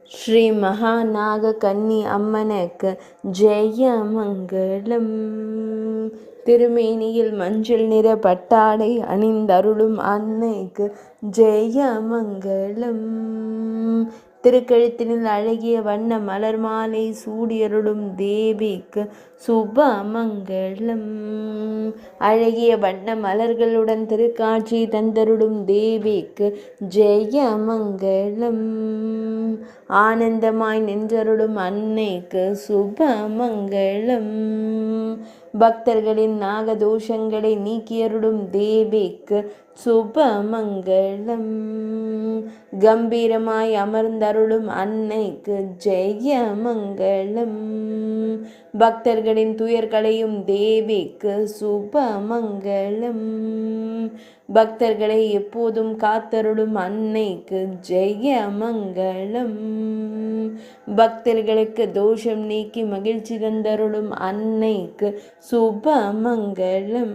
ஸ்ரீ மகாநாக கன்னி அம்மனுக்கு ஜெயமங்கலம். திருமேனியில் மஞ்சள் நிற பட்டாடை அணிந்தருளும் அன்னைக்கு ஜெயமங்கலம். திருக்கழுத்தினில் அழகிய வண்ண மலர் மாலை சூடியருளும் தேவிக்கு சுபமங்கலம். அழகிய வண்ண மலர்களுடன் திருக்காட்சி தந்தருளும் தேவிக்கு ஜெயமங்கலம். ஆனந்தமாய் நின்றருளும் அன்னைக்கு சுபமங்கலம். பக்தர்களின் நாகதோஷங்களை நீக்கியருளும் தேவிக்கு சுபமங்கலம். கம்பீரமாய் அமர்ந்தருளும் அன்னைக்கு ஜெயமங்கலம். பக்தர்களின் துயர்களையும் தேவிக்கு சுபமங்கலம். பக்தர்களை எப்போதும் காத்தருளும் அன்னைக்கு ஜெயமங்கலம். பக்தர்களுக்கு தோஷம் நீக்கி மகிழ்ச்சி தந்தருளும் அன்னைக்கு சுபமங்கலம்.